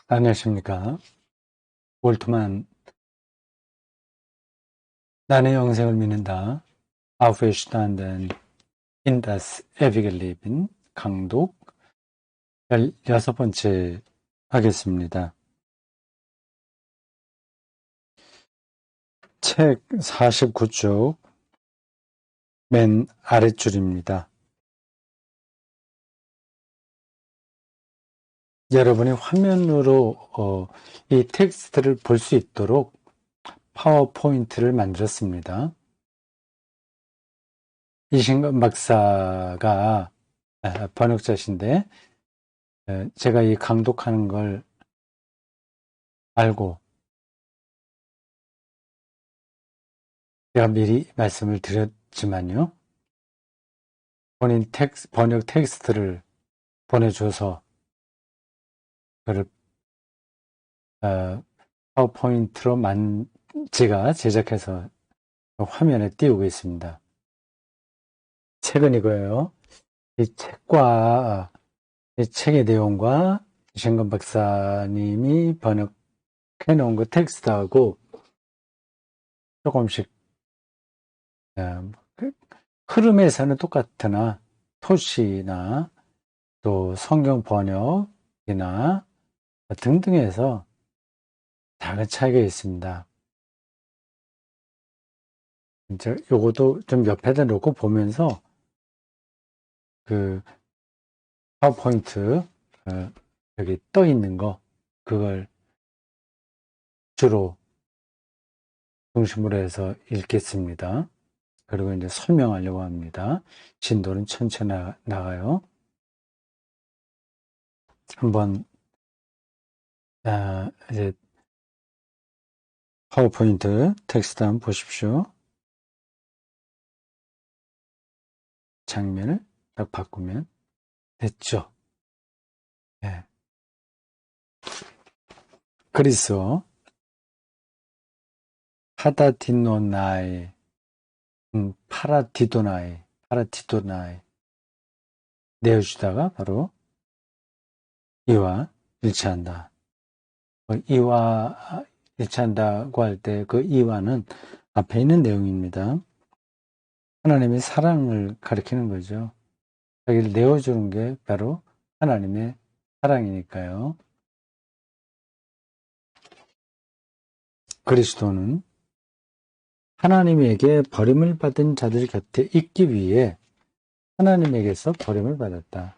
안녕하십니까. 올트만, 나는 영생을 믿는다. Aufstanden in das ewige Leben. 강독 16번째 하겠습니다. 책 49쪽 맨 아랫줄입니다. 여러분이 화면으로 이 텍스트를 볼 수 있도록 파워포인트를 만들었습니다. 이신건 박사가 번역자신데 제가 이 강독하는 걸 알고 제가 미리 말씀을 드렸지만요. 본인 번역 텍스트를 보내줘서 그를 파워포인트로 제가 제작해서 화면에 띄우고 있습니다. 책은 이거예요. 이 책의 내용과 이신건 박사님이 번역해 놓은 그 텍스트하고 조금씩 흐름에서는 똑같으나 토시나 또 성경 번역이나 등등에서 작은 차이가 있습니다. 이제 요것도 좀 옆에다 놓고 보면서 그 파워포인트 여기 떠 있는 거 그걸 주로 중심으로 해서 읽겠습니다. 그리고 이제 설명하려고 합니다. 진도는 천천히 나가요. 한번 이제 파워포인트 텍스트 한번 보십시오. 장면을 딱 바꾸면 됐죠. 네. 그리스어 파다디노나이 파라티도나이 내어주다가 바로 이와 일치한다. 이와 일치한다고 할 때 그 이와는 앞에 있는 내용입니다. 하나님의 사랑을 가리키는 거죠. 자기를 내어주는 게 바로 하나님의 사랑이니까요. 그리스도는 하나님에게 버림을 받은 자들 곁에 있기 위해 하나님에게서 버림을 받았다.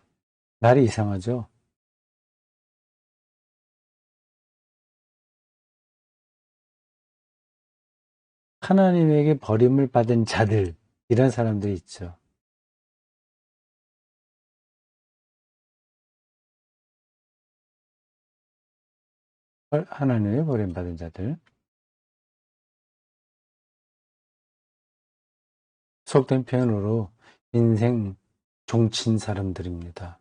말이 이상하죠? 하나님에게 버림을 받은 자들, 이런 사람들이 있죠. 하나님의 버림받은 자들. 속된 표현으로 인생 종친 사람들입니다.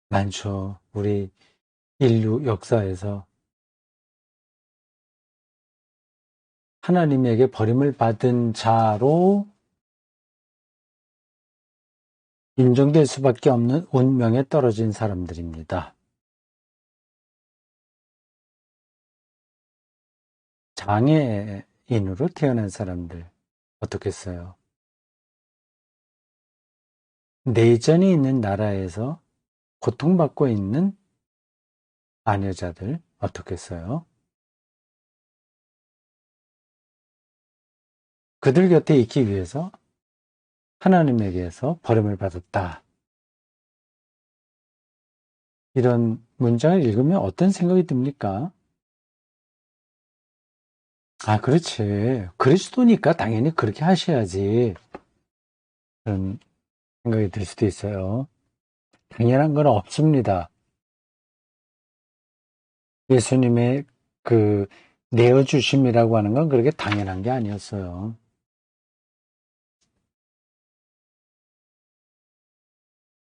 많죠. 우리 인류 역사에서 하나님에게 버림을 받은 자로 인정될 수밖에 없는 운명에 떨어진 사람들입니다. 장애인으로 태어난 사람들 어떻겠어요? 내전이 있는 나라에서 고통받고 있는 아녀자들 어떻겠어요? 그들 곁에 있기 위해서 하나님에게서 버림을 받았다. 이런 문장을 읽으면 어떤 생각이 듭니까? 아, 그렇지. 그리스도니까 당연히 그렇게 하셔야지. 그런 생각이 들 수도 있어요. 당연한 건 없습니다. 예수님의 그 내어주심이라고 하는 건 그렇게 당연한 게 아니었어요.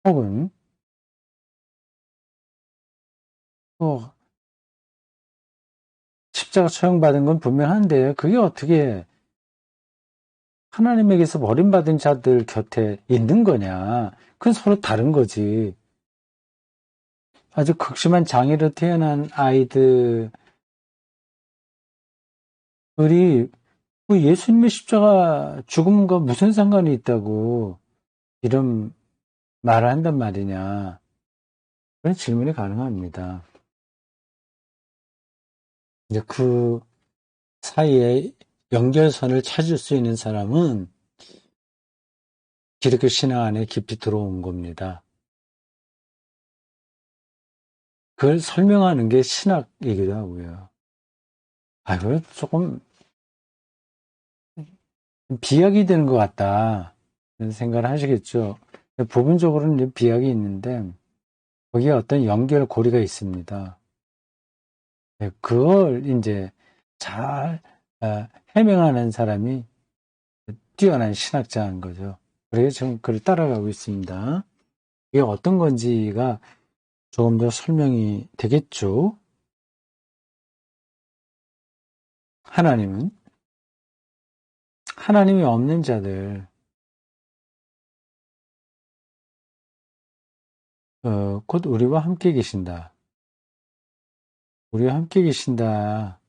혹은 또 십자가 처형받은 건 분명한데 그게 어떻게 하나님에게서 버림받은 자들 곁에 있는 거냐? 그건 서로 다른 거지. 아주 극심한 장애로 태어난 아이들이 그 예수님의 십자가 죽음과 무슨 상관이 있다고 이런 말을 한단 말이냐. 그런 질문이 가능합니다. 이제 그 사이에 연결선을 찾을 수 있는 사람은 기독교 신앙 안에 깊이 들어온 겁니다. 그걸 설명하는 게 신학이기도 하고요. 그거 조금 비약이 되는 것 같다. 이런 생각을 하시겠죠. 부분적으로는 비약이 있는데, 거기에 어떤 연결고리가 있습니다. 그걸 이제 잘 해명하는 사람이 뛰어난 신학자인 거죠. 그래서 지금 그걸 따라가고 있습니다. 이게 어떤 건지가 조금 더 설명이 되겠죠. 하나님이 없는 자들, 곧 우리와 함께 계신다. 우리와 함께 계신다.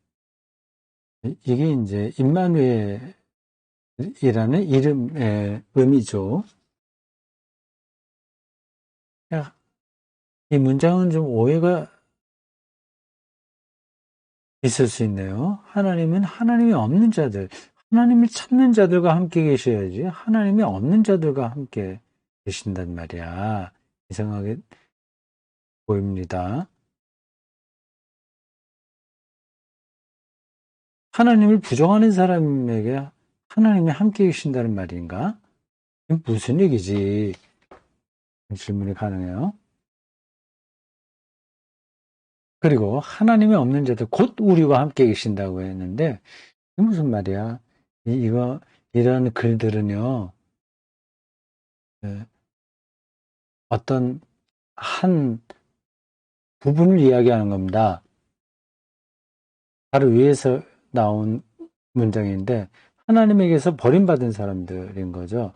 이게 이제 임마누엘이라는 이름의 의미죠. 이 문장은 좀 오해가 있을 수 있네요. 하나님은 하나님이 없는 자들, 하나님을 찾는 자들과 함께 계셔야지 하나님이 없는 자들과 함께 계신단 말이야. 이상하게 보입니다. 하나님을 부정하는 사람에게 하나님이 함께 계신다는 말인가? 이게 무슨 얘기지? 질문이 가능해요. 그리고 하나님이 없는 자들, 곧 우리와 함께 계신다고 했는데, 이게 무슨 말이야? 이런 글들은요, 어떤 한 부분을 이야기하는 겁니다. 바로 위에서 나온 문장인데, 하나님에게서 버림받은 사람들인 거죠.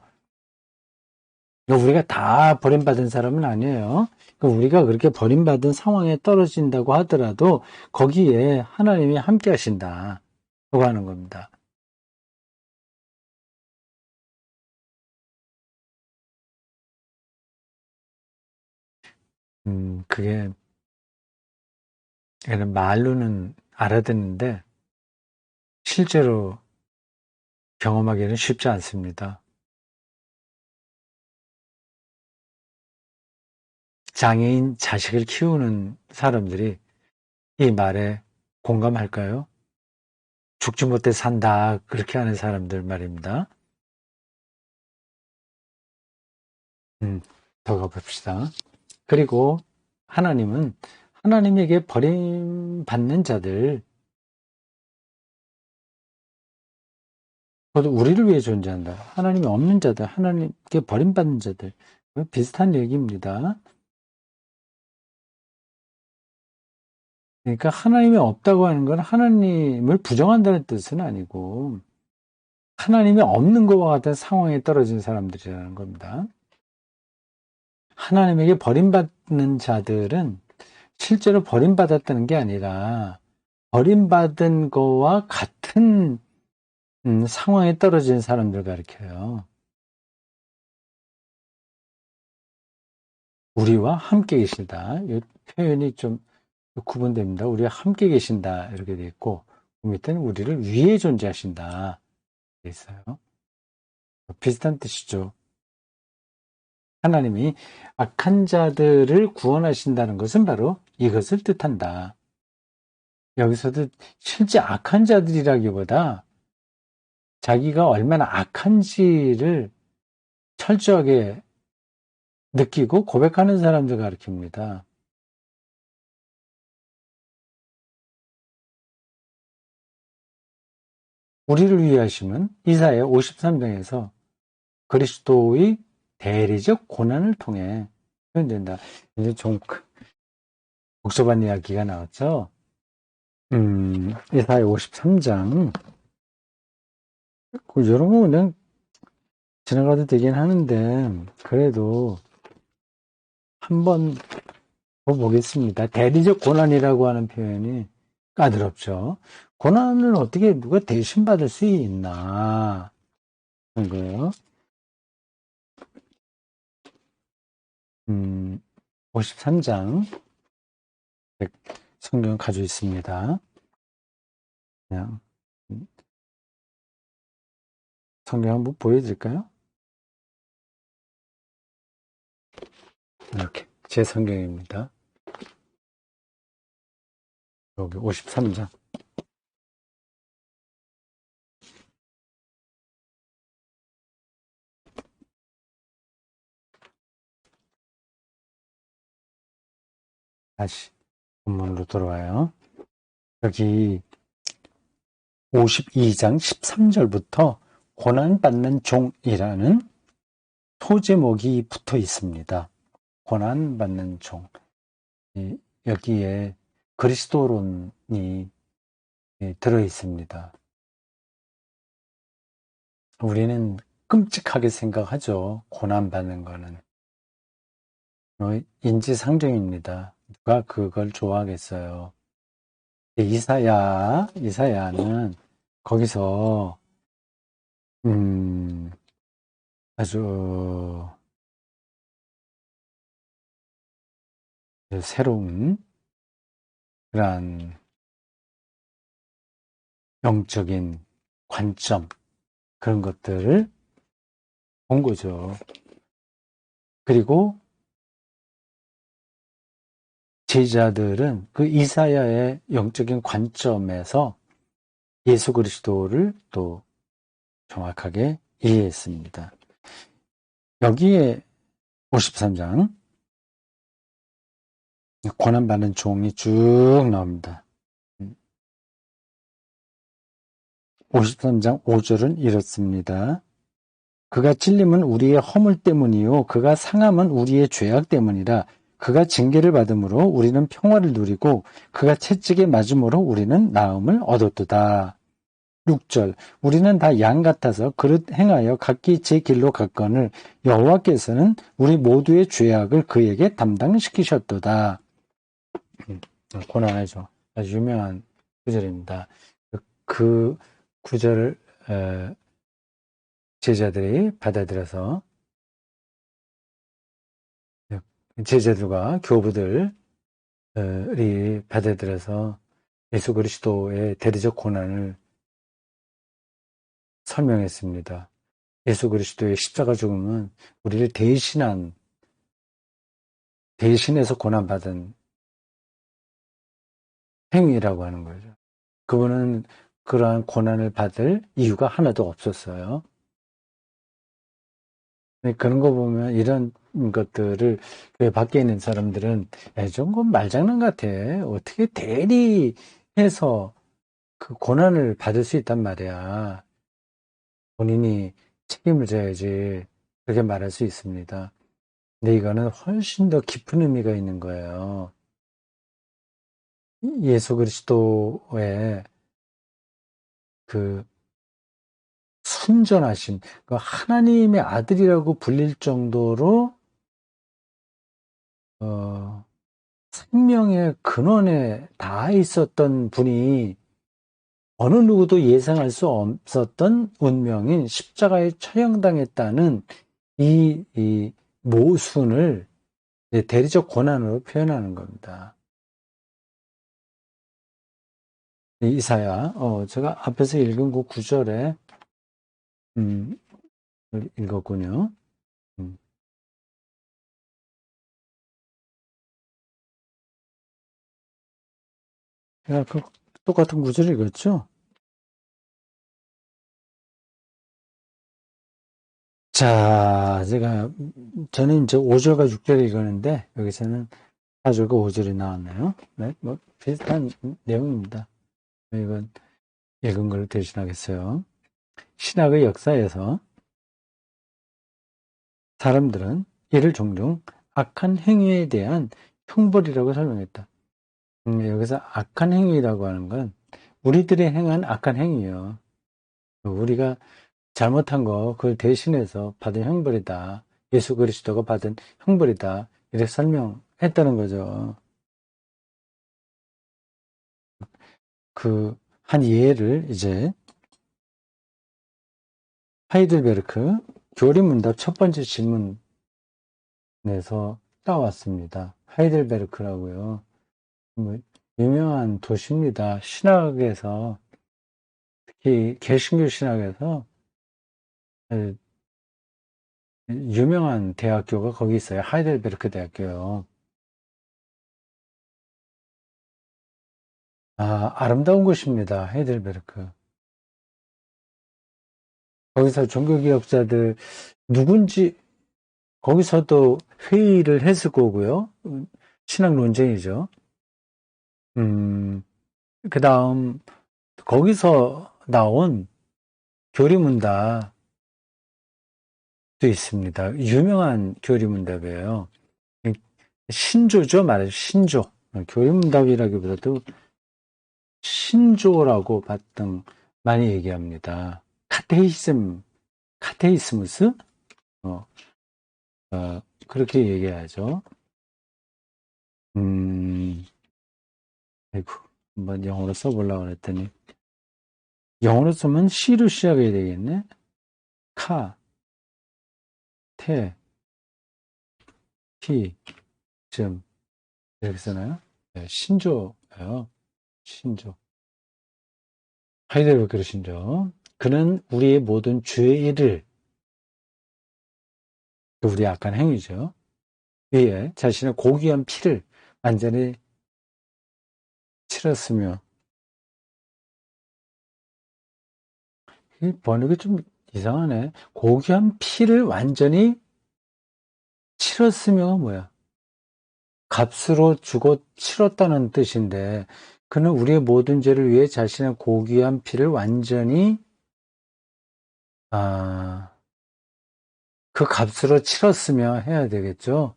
우리가 다 버림받은 사람은 아니에요. 우리가 그렇게 버림받은 상황에 떨어진다고 하더라도 거기에 하나님이 함께 하신다. 라고 하는 겁니다. 그게 말로는 알아듣는데 실제로 경험하기는 쉽지 않습니다. 장애인 자식을 키우는 사람들이 이 말에 공감할까요? 죽지 못해 산다. 그렇게 하는 사람들 말입니다. 더 가봅시다. 그리고 하나님은 하나님에게 버림받는 자들, 그것도 우리를 위해 존재한다. 하나님이 없는 자들, 하나님께 버림받는 자들, 비슷한 얘기입니다. 그러니까 하나님이 없다고 하는 건 하나님을 부정한다는 뜻은 아니고 하나님이 없는 것과 같은 상황에 떨어진 사람들이라는 겁니다. 하나님에게 버림받는 자들은 실제로 버림받았다는 게 아니라 버림받은 거와 같은 상황에 떨어진 사람들 가리켜요. 우리와 함께 계시다. 이 표현이 좀 구분됩니다. 우리와 함께 계신다 이렇게 돼 있고 그 밑에는 우리를 위해 존재하신다 돼 있어요. 비슷한 뜻이죠. 하나님이 악한 자들을 구원하신다는 것은 바로 이것을 뜻한다. 여기서도 실제 악한 자들이라기보다 자기가 얼마나 악한지를 철저하게 느끼고 고백하는 사람들 가르칩니다. 우리를 위해 하심은 이사야 53장에서 그리스도의 대리적 고난을 통해 표현된다. 이제 좀 복잡한 이야기가 나왔죠. 이사야 53장. 이런 거 그냥 지나가도 되긴 하는데, 그래도 한번 더 보겠습니다. 대리적 고난이라고 하는 표현이 까다롭죠. 고난을 어떻게 누가 대신 받을 수 있나 하는 거예요. 53장 성경 가지고 있습니다. 그냥 성경 한번 보여드릴까요? 이렇게 제 성경입니다. 여기 53장. 다시 본문으로 돌아와요. 여기 52장 13절부터 고난받는 종이라는 소제목이 붙어 있습니다. 고난받는 종. 여기에 그리스도론이 들어 있습니다. 우리는 끔찍하게 생각하죠. 고난받는 거는. 인지상정입니다. 누가 그걸 좋아하겠어요. 이사야는 거기서 아주 새로운 그러한 영적인 관점, 그런 것들을 본 거죠. 그리고 제자들은 그 이사야의 영적인 관점에서 예수 그리스도를 또 정확하게 이해했습니다. 여기에 53장 고난받는 종이 쭉 나옵니다. 53장 5절은 이렇습니다. 그가 찔림은 우리의 허물 때문이요 그가 상함은 우리의 죄악 때문이라. 그가 징계를 받음으로 우리는 평화를 누리고 그가 채찍에 맞음으로 우리는 나음을 얻었도다. 6절 우리는 다 양 같아서 그릇 행하여 각기 제 길로 갔거늘 여호와께서는 우리 모두의 죄악을 그에게 담당시키셨도다. 고난하죠. 아주 유명한 구절입니다. 그 구절을 제자들이 받아들여서 제자들과 교부들이 받아들여서 예수 그리스도의 대리적 고난을 설명했습니다. 예수 그리스도의 십자가 죽음은 우리를 대신해서 고난받은 행위라고 하는 거죠. 그분은 그러한 고난을 받을 이유가 하나도 없었어요. 그런 거 보면 이런 것들을 왜 밖에 있는 사람들은 좀 건 말장난 같아. 어떻게 대리해서 그 고난을 받을 수 있단 말이야. 본인이 책임을 져야지 그렇게 말할 수 있습니다. 근데 이거는 훨씬 더 깊은 의미가 있는 거예요. 예수 그리스도의 그 순전하심, 그 하나님의 아들이라고 불릴 정도로 생명의 근원에 닿아 있었던 분이 어느 누구도 예상할 수 없었던 운명인 십자가에 처형당했다는 이 모순을 대리적 고난으로 표현하는 겁니다. 이사야, 제가 앞에서 읽은 그 구절에 읽었군요. 제가 그 똑같은 구절 읽었죠? 자, 저는 이제 5절과 6절을 읽었는데, 여기서는 4절과 5절이 나왔네요. 네, 뭐, 비슷한 내용입니다. 이건 읽은 걸 대신하겠어요. 신학의 역사에서 사람들은 이를 종종 악한 행위에 대한 형벌이라고 설명했다. 여기서 악한 행위라고 하는 건 우리들이 행한 악한 행위예요. 우리가 잘못한 거 그걸 대신해서 받은 형벌이다. 예수 그리스도가 받은 형벌이다. 이렇게 설명했다는 거죠. 그 한 예를 이제 하이델베르크 교리문답 첫 번째 질문에서 따왔습니다. 하이델베르크라고요. 뭐 유명한 도시입니다. 신학에서 특히 개신교 신학에서 유명한 대학교가 거기 있어요. 하이델베르크 대학교요. 아름다운 곳입니다. 하이델베르크. 거기서 종교개혁자들 누군지 거기서도 회의를 했을 거고요. 신학 논쟁이죠. 그 다음 거기서 나온 교리문답도 있습니다. 유명한 교리문답이에요. 신조죠, 말이죠. 신조. 교리문답이라기보다도 신조라고 봤던 많이 얘기합니다. 카테이스무스? 어, 그렇게 얘기하죠. 아이고, 한번 영어로 써보려고 그랬더니, 영어로 쓰면 C로 시작해야 되겠네? 테, 티, 즘. 이렇게 쓰나요? 네, 신조예요. 신조. 하이델베르크 신조. 그는 우리의 모든 죄를, 우리 악한 행위죠. 위에 자신의 고귀한 피를 완전히 치렀으며, 이 번역이 좀 이상하네. 고귀한 피를 완전히 치렀으며가 뭐야? 값으로 주고 치렀다는 뜻인데, 그는 우리의 모든 죄를 위해 자신의 고귀한 피를 완전히, 그 값으로 치렀으며 해야 되겠죠?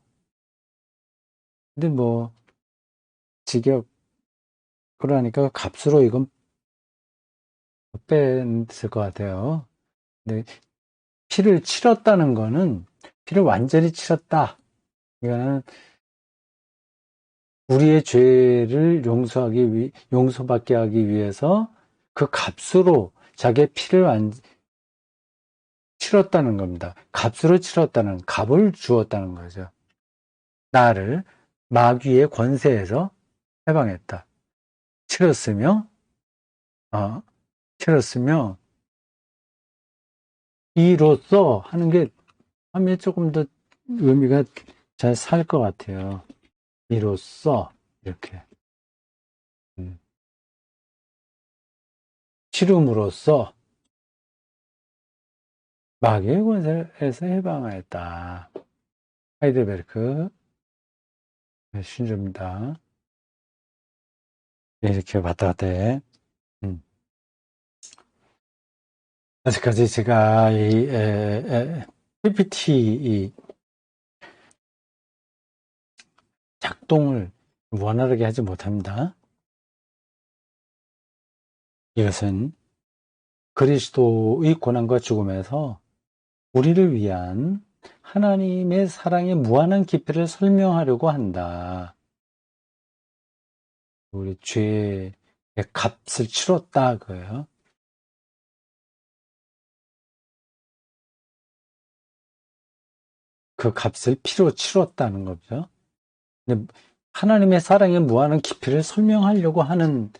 근데 뭐, 직역, 그러니까 값으로 이건 뺐을 것 같아요. 근데 피를 치렀다는 거는, 피를 완전히 치렀다. 이거는 우리의 죄를 용서받게 하기 위해서 그 값으로 자기의 피를 치렀다는 겁니다. 값으로 치렀다는, 값을 주었다는 거죠. 나를 마귀의 권세에서 해방했다. 치렀으며, 어, 치렀으며, 이로써 하는 게 하면 조금 더 의미가 잘 살 것 같아요. 이로써, 이렇게. 치름으로써 마귀의 권세에서 해방하였다. 하이델베르크 신조입니다. 이렇게 왔다 갔다 해. 아직까지 제가 이 PPT 작동을 원활하게 하지 못합니다. 이것은 그리스도의 고난과 죽음에서 우리를 위한 하나님의 사랑의 무한한 깊이를 설명하려고 한다. 우리 죄의 값을 치렀다 그예요. 그 값을 피로 치렀다는 거죠. 근데 하나님의 사랑의 무한한 깊이를 설명하려고 하는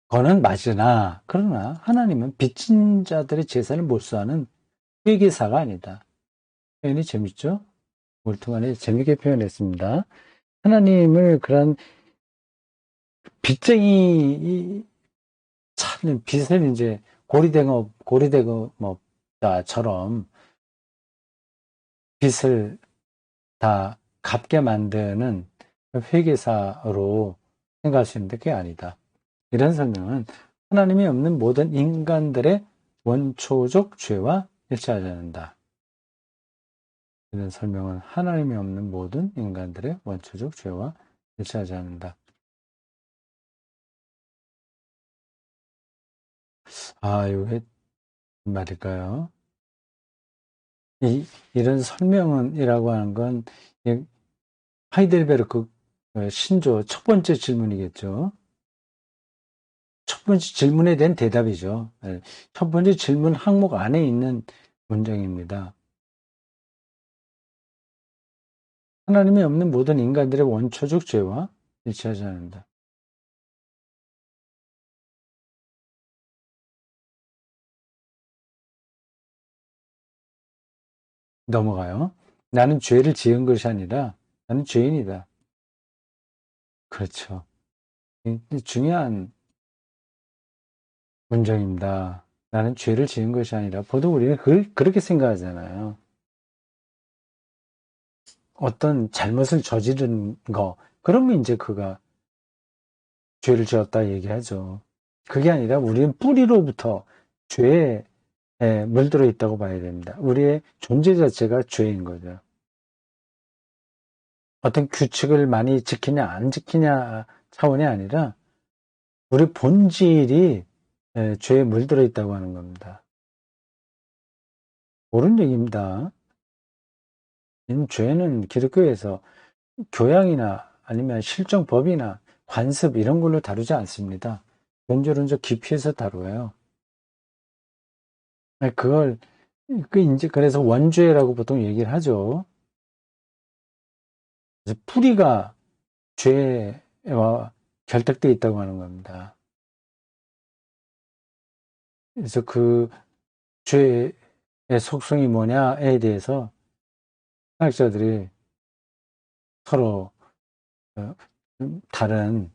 거는 맞으나 그러나 하나님은 빚진 자들의 재산을 몰수하는 회계사가 아니다. 표현이 재밌죠? 몰통안에 재밌게 표현했습니다. 하나님을 그런 빚쟁이 찾는 빚을 이제 고리대금업자처럼 빚을 다 갚게 만드는 회계사로 생각할 수 있는데 그게 아니다. 이런 설명은 하나님이 없는 모든 인간들의 원초적 죄와 일치하지 않는다. 이런 설명은 하나님이 없는 모든 인간들의 원초적 죄와 일치하지 않는다. 이게 말일까요? 이런 설명은이라고 하는 건 하이델베르크 신조 첫 번째 질문이겠죠. 첫 번째 질문에 대한 대답이죠. 예, 첫 번째 질문 항목 안에 있는 문장입니다. 하나님이 없는 모든 인간들의 원초적 죄와 일치하지 않는다. 넘어가요. 나는 죄를 지은 것이 아니라 나는 죄인이다. 그렇죠. 중요한 문장입니다. 나는 죄를 지은 것이 아니라 보통 우리는 그렇게 생각하잖아요. 어떤 잘못을 저지른 거 그러면 이제 그가 죄를 지었다 얘기하죠. 그게 아니라 우리는 뿌리로부터 죄에 물들어 있다고 봐야 됩니다. 우리의 존재 자체가 죄인 거죠. 어떤 규칙을 많이 지키냐 안 지키냐 차원이 아니라 우리 본질이 죄에 물들어 있다고 하는 겁니다. 옳은 얘기입니다. 죄는 기독교에서 교양이나 아니면 실정법이나 관습 이런 걸로 다루지 않습니다. 본질론적 깊이에서 다루어요. 그걸 이제 그래서 원죄라고 보통 얘기를 하죠. 그래서 뿌리가 죄와 결탁되어 있다고 하는 겁니다. 그래서 그 죄의 속성이 뭐냐에 대해서 학자들이 서로 다른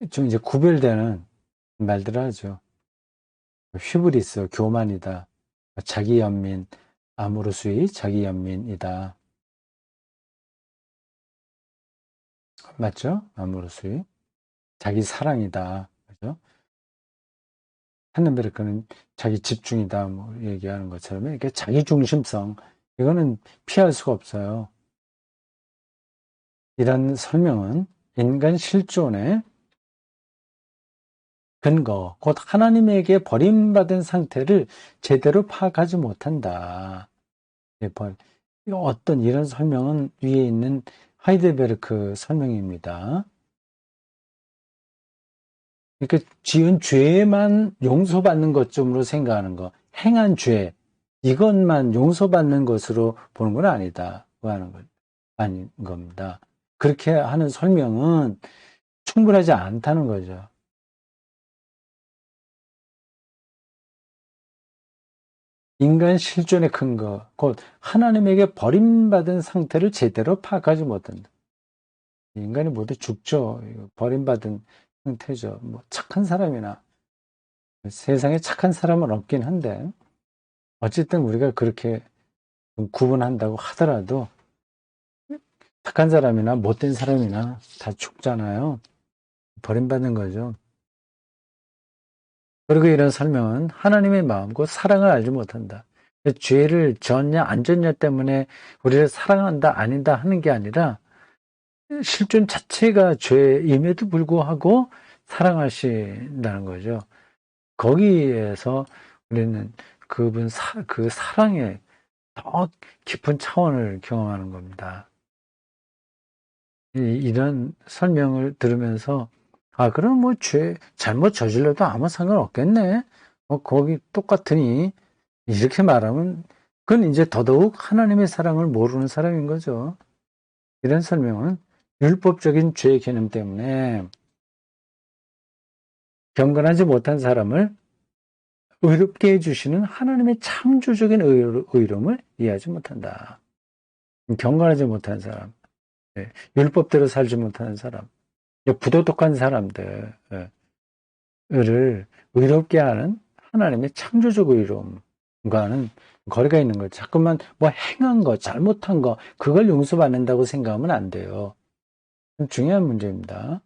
좀 이제 구별되는 말들을 하죠. 휘브리스, 교만이다. 자기 연민, 아모르수이 자기 연민이다. 맞죠? 아모르수이 자기 사랑이다. 그죠? 한넨베르크는 자기 집중이다. 뭐 얘기하는 것처럼 이렇게 자기 중심성 이거는 피할 수가 없어요. 이런 설명은 인간 실존의 근거, 곧 하나님에게 버림받은 상태를 제대로 파악하지 못한다. 어떤 이런 설명은 위에 있는 하이델베르크 설명입니다. 그러니까 지은 죄만 용서받는 것쯤으로 생각하는 거, 행한 죄, 이것만 용서받는 것으로 보는 건 아니다. 하는 것, 아닌 겁니다. 그렇게 하는 설명은 충분하지 않다는 거죠. 인간 실존의 근거, 곧 하나님에게 버림받은 상태를 제대로 파악하지 못한다. 인간이 모두 죽죠. 버림받은 상태죠. 뭐 착한 사람이나 세상에 착한 사람은 없긴 한데 어쨌든 우리가 그렇게 구분한다고 하더라도 착한 사람이나 못된 사람이나 다 죽잖아요. 버림받는 거죠. 그리고 이런 설명은 하나님의 마음과 사랑을 알지 못한다. 죄를 졌냐 안 졌냐 때문에 우리를 사랑한다 아니다 하는 게 아니라 실존 자체가 죄임에도 불구하고 사랑하신다는 거죠. 거기에서 우리는 그 사랑의 더 깊은 차원을 경험하는 겁니다. 이런 설명을 들으면서 그럼 뭐 잘못 저질러도 아무 상관없겠네. 거기 똑같으니 이렇게 말하면 그건 이제 더더욱 하나님의 사랑을 모르는 사람인 거죠. 이런 설명은 율법적인 죄 개념 때문에 경건하지 못한 사람을 의롭게 해주시는 하나님의 창조적인 의로움을 이해하지 못한다. 경건하지 못한 사람, 율법대로 살지 못하는 사람, 부도덕한 사람들을 의롭게 하는 하나님의 창조적 의로움과는 거리가 있는 거죠. 자꾸만 뭐 행한 거, 잘못한 거, 그걸 용서받는다고 생각하면 안 돼요. 중요한 문제입니다.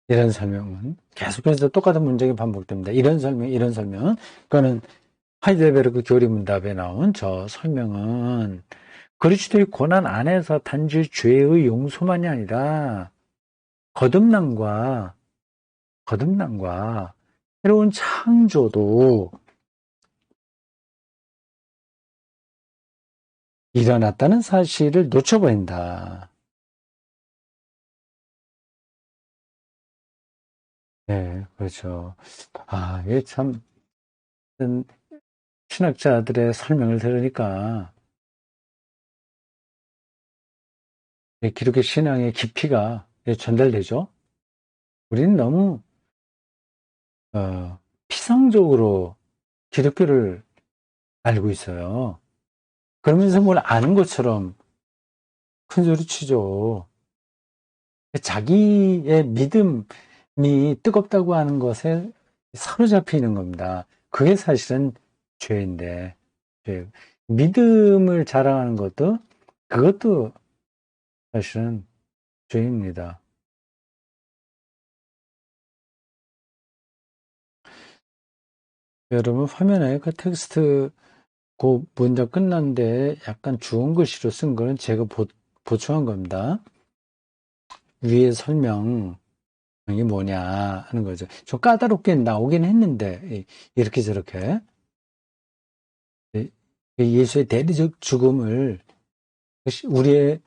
이런 설명은 계속해서 똑같은 문장이 반복됩니다. 이런 설명은 그거는 하이델베르크 교리문답에 나온 저 설명은 그리스도의 고난 안에서 단지 죄의 용서만이 아니라 거듭남과 새로운 창조도 일어났다는 사실을 놓쳐버린다. 네, 그렇죠. 이게 참, 신학자들의 설명을 들으니까, 기독교 신앙의 깊이가 전달되죠. 우리는 너무, 피상적으로 기독교를 알고 있어요. 그러면서 뭘 아는 것처럼 큰 소리 치죠. 자기의 믿음이 뜨겁다고 하는 것에 사로잡혀 있는 겁니다. 그게 사실은 죄인데, 죄. 믿음을 자랑하는 것도, 그것도 사실은 죄입니다. 여러분, 화면에 그 텍스트, 그 문장 끝났는데 약간 주운 글씨로 쓴 거는 제가 보충한 겁니다. 위에 설명, 이 뭐냐 하는 거죠. 좀 까다롭게 나오긴 했는데 이렇게 저렇게 예수의 대리적 죽음을 우리의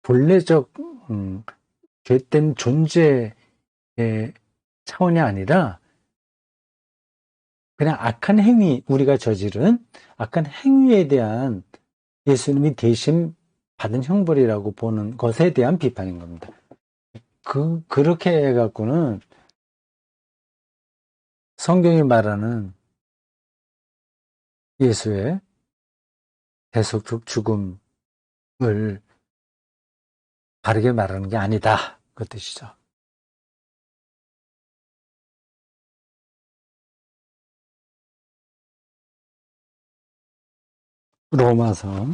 본래적 죄된 존재의 차원이 아니라 그냥 악한 행위, 우리가 저지른 악한 행위에 대한 예수님이 대신 받은 형벌이라고 보는 것에 대한 비판인 겁니다. 그렇게 해갖고는 성경이 말하는 예수의 대속적 죽음을 바르게 말하는 게 아니다. 그 뜻이죠. 로마서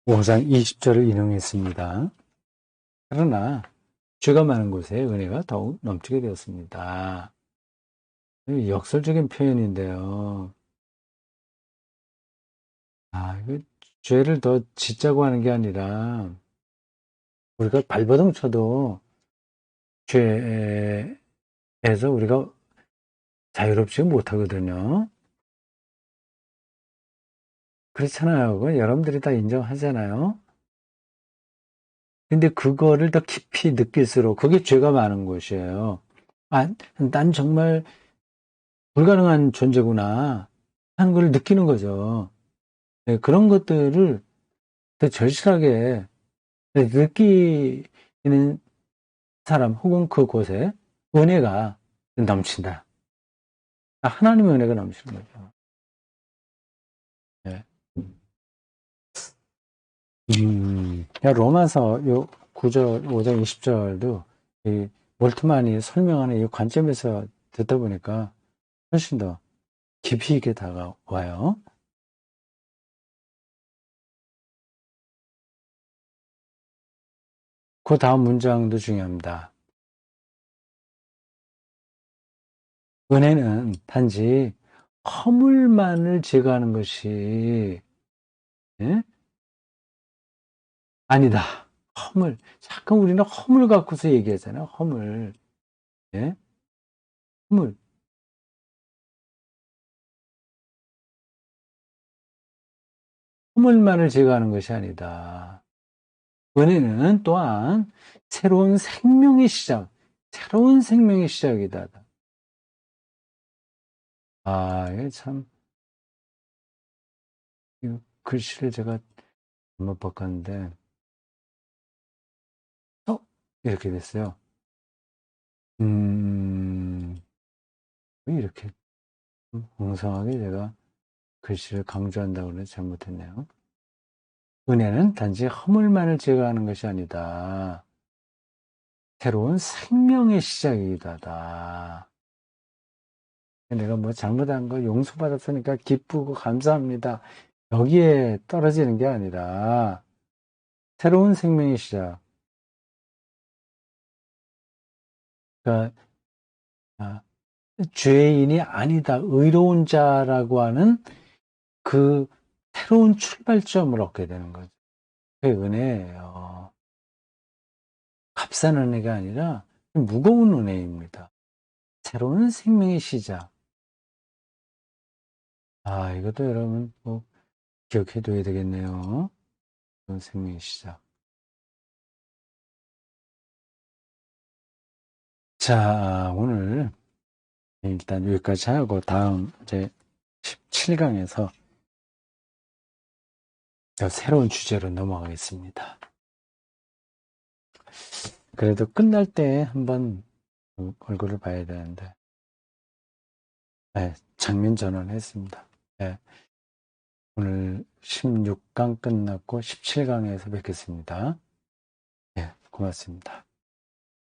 5장 20절을 인용했습니다. 그러나 죄가 많은 곳에 은혜가 더욱 넘치게 되었습니다. 역설적인 표현인데요. 이거 죄를 더 짓자고 하는 게 아니라 우리가 발버둥 쳐도 죄에서 우리가 자유롭지 못하거든요. 그렇잖아요. 여러분들이 다 인정하잖아요. 근데 그거를 더 깊이 느낄수록 그게 죄가 많은 것이에요. 난 정말 불가능한 존재구나 하는 걸 느끼는 거죠. 네, 그런 것들을 더 절실하게 느끼는 사람 혹은 그곳에 은혜가 넘친다. 하나님의 은혜가 넘치는 거죠. 네. 로마서 요 9절, 5장 20절도 이 몰트만이 설명하는 이 관점에서 듣다 보니까 훨씬 더 깊이 있게 다가와요. 그 다음 문장도 중요합니다. 은혜는 단지 허물만을 제거하는 것이 예? 아니다. 허물. 잠깐 우리는 허물 갖고서 얘기하잖아요. 허물. 예? 허물. 허물만을 제거하는 것이 아니다. 은혜는 또한 새로운 생명의 시작, 새로운 생명의 시작이다. 이게 참, 이 글씨를 제가 잘못 바꿨는데, 이렇게 됐어요. 왜 이렇게 엉성하게 제가 글씨를 강조한다고 그래 잘못했네요. 은혜는 단지 허물만을 제거하는 것이 아니다. 새로운 생명의 시작이다. 내가 뭐 잘못한 거 용서받았으니까 기쁘고 감사합니다. 여기에 떨어지는 게 아니라 새로운 생명의 시작. 그러니까 죄인이 아니다. 의로운 자라고 하는 그 새로운 출발점을 얻게 되는 거죠. 그 은혜예요. 값싼 은혜가 아니라 무거운 은혜입니다. 새로운 생명의 시작. 이것도 여러분 꼭 기억해 둬야 되겠네요. 새로운 생명의 시작. 자, 오늘 일단 여기까지 하고 다음 이제 17강에서 새로운 주제로 넘어가겠습니다. 그래도 끝날 때 한번 얼굴을 봐야 되는데, 네, 장면 전환했습니다. 네, 오늘 16강 끝났고 17강에서 뵙겠습니다. 네, 고맙습니다.